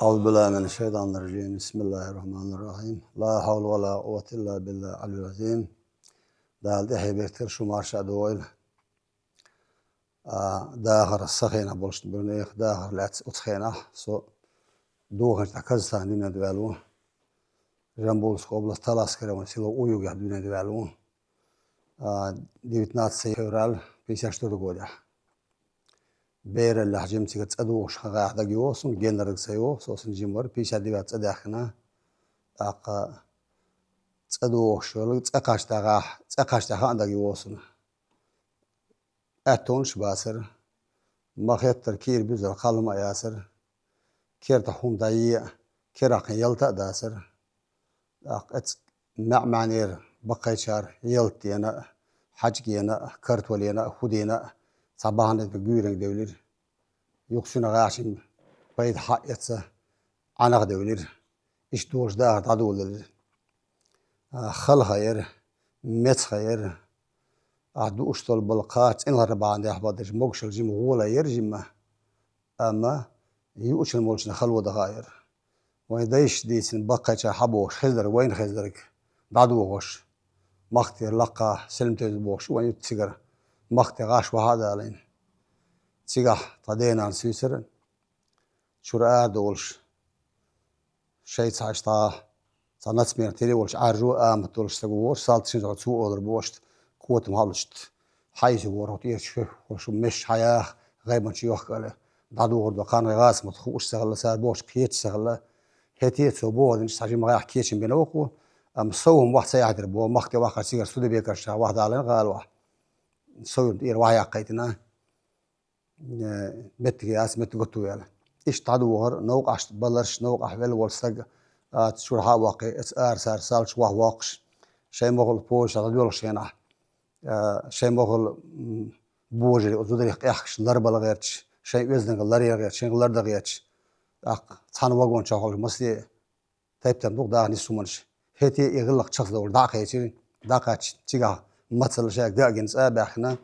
Euzubillahimineşşeytanirracim. Bismillahirrahmanirrahim. La havle ve la kuvvete illa billahi aliyyil azim. Dalde heybektir şu marşa doyl. Dağır sakhina bolştu birne dağır lats utkhina so doğan Kazakistan dünya düvelu. Jambulsk oblast Talaskere ve silo uyuga dünya düvelu. 19 fevral 54 года. بير اللي حجمتي كتصدوش قاعدة جوسون جنر سيو سوسن جيمور بيش هدي بات صداخنا اق تصدوش ولا تقاش تاع عند جوسون اتونش باسر ما خيت تركير بزر قلم ياسر كير تحوم داي كيراق يلتا داسر اق مع معنير بقيشار يلتي انا حجي انا كرت ولينا خدينا صباحنا بجورن دولير يقصنا غاشم بيد حق يتسا عنق دولير إيش دوش ده تعدول خل خير مت خير عدو أشتول بالقات إن الربع عندي أحبادش مقشل جيم غولا يرجم أما يوشل مولشنا خلوة دغاير ويدايش ديسن بقى حبوش خزر وين خزرك دعدو غوش مختير لقى سلمتي بوش وين يتسجر مختي غاش وهذا لين تيجح تدين عن سويسر شرعة دولش شيء عشتا صنعت مير تري ولش عرجو دولش تقول سالتشين تسوق أولر بوشت قوة مهالشت حيز ورا تيجي وشو مش حياة غير من شيء يحكي دعو ورد كان غاز متخوش سهل سار بوش كيت سهل هتيت سبوع إن شاء الله ما يحكيش بينوكو صوم واحد سيعدر بو مختي واحد سيجر سودي بيكرش واحد على قال واحد سويد إير وعي عقيتنا متقياس متقطو يلا إيش تعدوهر نوق عشت بلرش نوق أحوال والسق تشورها واقع إسار سار سالش واه واقش شيء مغل بوش تعدول شينا شيء مغل بوجري وزودري قيحش لربل غيرش شيء وزن غلري غير شيء غلر دغيرش أق ثان واقون شغل مسلي تايب تمدوق ده نسومنش هتي يغلق شخص دور داقة يصير داقة تيجا مثل شيء داقين سابحنا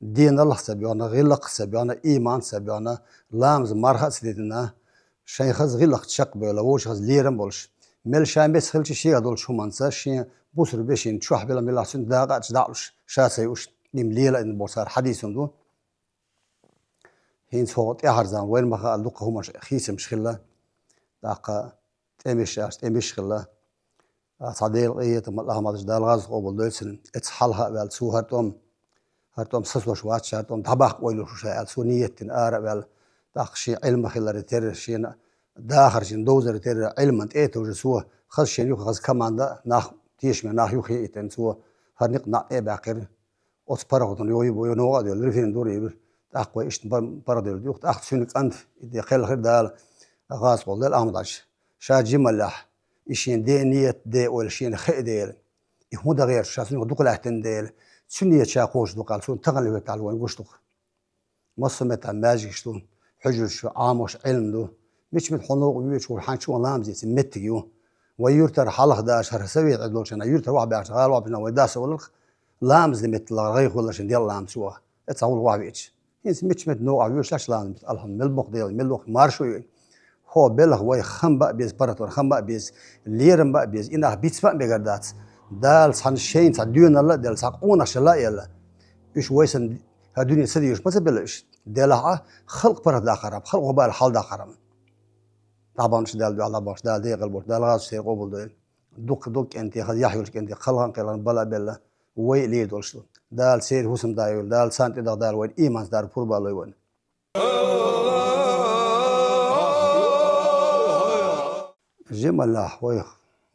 دين الله سبيانا غلق سبيانا إيمان سبيانا لامز مرحة سديدنا شيء خز غلق شق بيلا وش خز ليرم بولش مل شان بس خلش شيء هذول شو منسى شيء بوسر بيشين شو حبيلا ملا سن داقة تدعلش شاسيوش ديم ليلا إن بوسار حديث دو هين صوت إحرزان وين ما خا لقى هم خيسم شخلة داقة تمش خلة صديق إيه الله ما تجد الغاز قبل دلسن اتحلها بالسو هرتم سسوش واتش هرتم طباق ويلو شيء سونية آرا داخشي علم خلال تر شين داخر شين دوزر تر علم إيه توجسوه خذ شين يخ خذ كمان دا ناخ تيش من ناخ يخي إتن سوه هرنق نا إيه باقر أتبرغتون يويبو ينوغا ديال ريفين دوري يبر تأقوى إيش بردل ديوخ تأخذ سونك أنت إدي خير خير دال غاز قول دال أمداش شاجي ملاح إيشين دي نية دي ولا شين خي ديال يهودا غير شاسون دوك لاحتن ديال سنية شاقوش دوقال سون تغلب تعلوين قشتوق مصمت ماجيك شتون حجر شو عاموش علم دو مش من حنوق ويش وحان شو لامزي سمتيو ويرتر حلق داش هرسوي عدلوش أنا يرتر واحد بعش غال واحد بنا وداس ولق لامز مثل غير ولا شن ديال لامز سوا اتساول واحد بيتش هين مش من نوع ويش لاش لامز الحمد ملبق ديال ملبق مارشوي هو بلغ وي خم بقى بيز براتون خم بقى بيز ليرم بقى بيز إنها بيتس بقى بيجردات دال صان شين صان ديون الله دال ساقونا شلا يلا إيش ويسن هدوني سديوش ما تبلش دالها خلق برا داخرم خلق بقى الحال داخرم طبعا مش دال على باش دال دي قلبوش دال غاز سي قبل دول دوك انت خد يحيولك انت خلقان قلان بلا بلا وي لي دولش دال سير حسم دايول دال سانت دال وين ايمان دار بور بالوي وين جمال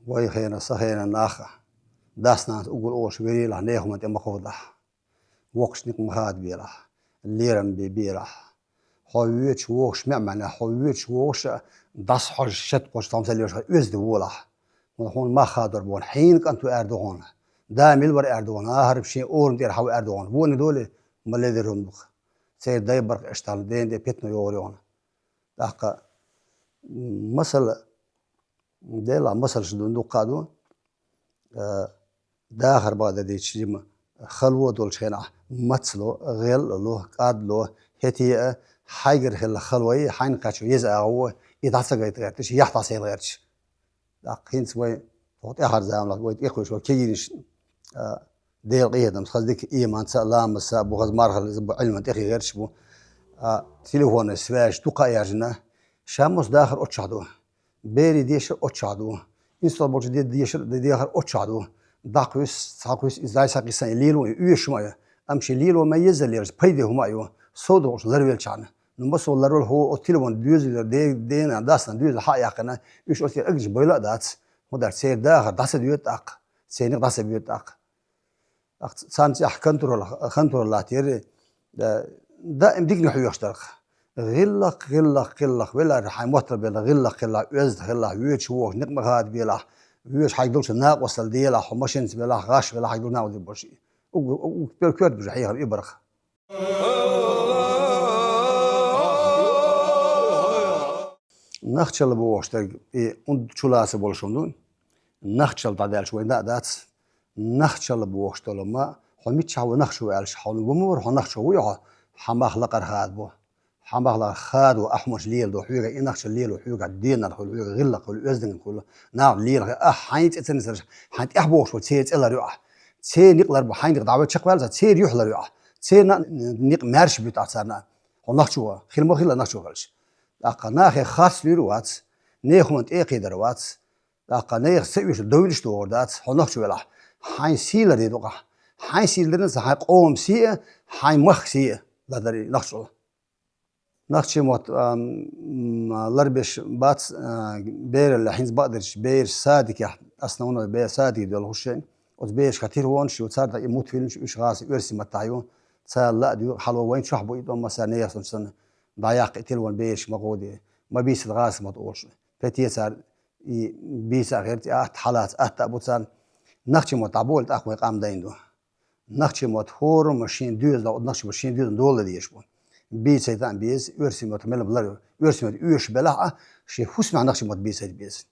وي خينا صخينا ناخه داسنا أقول أوش بيلا نيهم أنت مخوضة وقش نك مخاد بيلا الليرم بيلا حويتش وقش معنا حويتش وقش داس حج شت قش تام سليوش يزد ولا ونحون ما خادر بون حين كنتو أردوغان دائم يلبر أردوغان هرب شيء أورم دير حو أردوغان بون دولي ملذي رمضخ سير دايبر اشتغل دين دي بيتنو يوريون داقا مثل ديلا مثل شدون قادو داخر بعد دي شيء خلوة دول شينا مثلو غير له قادلو هتي حاجر هلا خلوي حين كاتشو يزع هو يتعصق يتغيرش يحتص يتغيرش لكن سوي فوت آخر زمان لقيت إخوة شو كيجيش دير قيادة مخزدك إيمان سلام مسا بوغز مرحلة زب علم تأخي غيرش بو تليفون سواش توقع يرجنا شاموس داخل أتشادو بيري ديش أتشادو إنسان برج ديش داخل أتشادو داقوس ساقوس إزاي ساقيسان ليلو يشمايا أمشي ليلو ما يزل يرز بيده هما أيوه صودوش لرويل شان نمسو لرول هو التليفون ديوز دينا داسنا ديوز حقيقنا يش أصير أجج بيلا دات مدار سير داخل داس ديوت أق سينك داس ديوت أق سانتي كنترول لاتير دا امديك نحو يشترك غلق ولا رح يموتر بلا غلق وزد غلق ويش هو نقم غاد بلا ويش حيدولش ناق وصل ديلا حمشنس بلا غاش بلا حيدول ناو دي برشي وكيرت بجحيها بإبرخ نخشل بوشتر und chulase bolshundun نخشل تعدال شوي دات نخشل بوشتر لما حميت شاو نخشو على شحون ومور نخشو ويا حماخ لقر هاد بو حماخ لقر خاد واحمش ليل دو حيغا نخشل ليل وحيغا دينا حيغا غلق والوزدن كله نعم ليل حيت اتنسر حيت احبوش وتسيت الا ريح تسي نقلر بحين دعوه شقوال تسي ريح لا ريح تسي نق مارش بتاع صارنا ونخشو خيل ما خيل نخشو غلش لقى ناخي خاص ليروات نيخمنت ايقي دروات لقى نيخ سويش دولش دوردات هنخشو ولا حين سيلا دي دوقع حين سيلرنس حين قوم سي حين مخ سي لا دري نخشو نخشي موت لربش بات بير اللي حين بقدرش بير صادق يا اصلا بير صادق دول هوشين وبيش كثير وون شو صار يموت فيلم ايش غاس ارسي متاعيون صار لا دي حلوه وين شحبوا يدوم مسانيه سنه ضياق تلون بيش مقودي ما بيس الغاس ما تقولش فتي صار بيس غير حالات ابو صار نخشي متعبول اخوي قام دايندو نخشي متهور ماشين دوز لو نخشي ماشين دوز دول دي يشبون بيس سيدان بيس ارسي متمل بلر ارسي يوش بلا شي حسمع نخشي مت بيس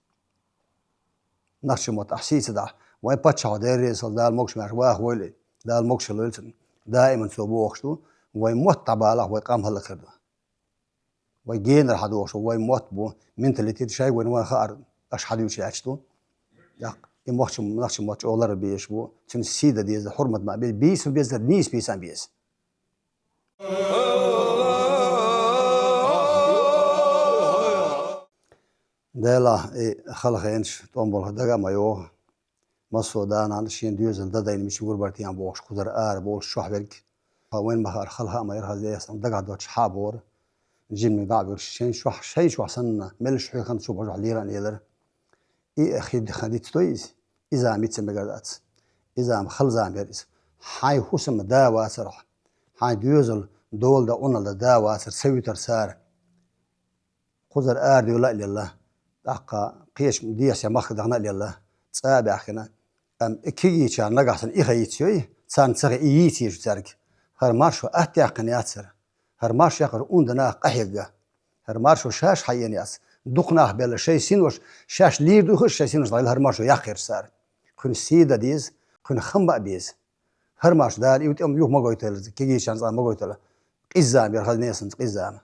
نخشي مت احسيس دا وين باتشا ديريس دال موكش مرواه ويلي دال موكش لولتن دائما سوبو وقتو وين موت تبالا وقام هلا كردو ويجين راح دوش وين موت بو من تلتي شيء وين ما خار اش حد يمشي اشتو ياق يموتش نخشي موت اولر بيش بو تن سيده دي حرمه ما بيس بيس نيس بيسان بيس دلا خلخينش طومبل دغا مايو مصو دانا شين ديوزل ددين مش غربرتيان بوش قدر بوش شوحبك وين ما خار خلها ما يرها زي دغا دوتش حابور جيمي دعبر شين شو حسن ملش حي خمس شو برجع ليران يلر أخي خديت تويز إذا ميت سمجرات إذا مخل زامبرز حي حسم دا واسر حي ديوزل دول دا أون دا واسر سوي ترسار خزر أردي ولا لله دقة قيش ديش يا مخ دغنا لله تابع أخينا كي يشان نجحسن إخيتشوي سان سري إيتي جتارك هر مارشو أهتي قنيات سر هر مارش يقر أوندنا قحيقة هر مارشو شاش حيانياس دقناه بلا شيء سينوش شاش لير دوخش شيء سينوش ضايل هر مارشو يقر سار كن سيدا ديز كن خمبا بيز هر مارش دار يوم يوم ما قويتل كي يشان ما قويتل قزام يرخذ نيسن قزام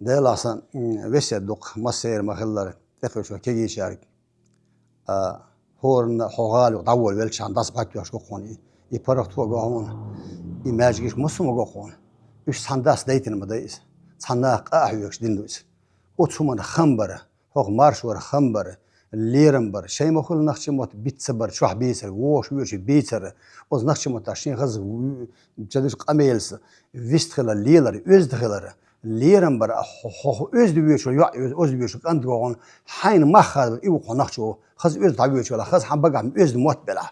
Değil asan veseduk masayır mahılları tekrar kegi şarik. Horna hogalu davul vel çandas bakıyor şu konu. İparak tuğu gahun. İmajgiş musumu gahun. Üç sandas deytin mi deyiz. Sandak ahiyok dinduys. Otuman xambarı. Hok marş var xambarı. Lirim bar. Şey mahul nakçımot bitse bar. Çuh beyser. Voş vürçü beyser. Oz nakçımot aşın hız cadış qameyelsi. Vistxila lileri özdxiları. Lirim bar. Öz dübüyüşü. Öz dübüyüşü. Andıgağın. Hayn mahal. İvu qonaqçı. Hız öz tabiyüşü. Hız hambagam öz mot bela.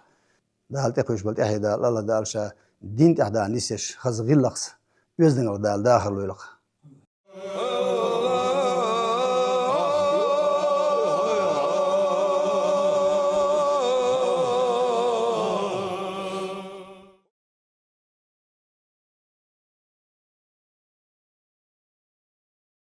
Dal tekoş bal tehida. Lala dalşa. Din tehda niseş. Hız gillaqs. Özdün dal dahil uyluq.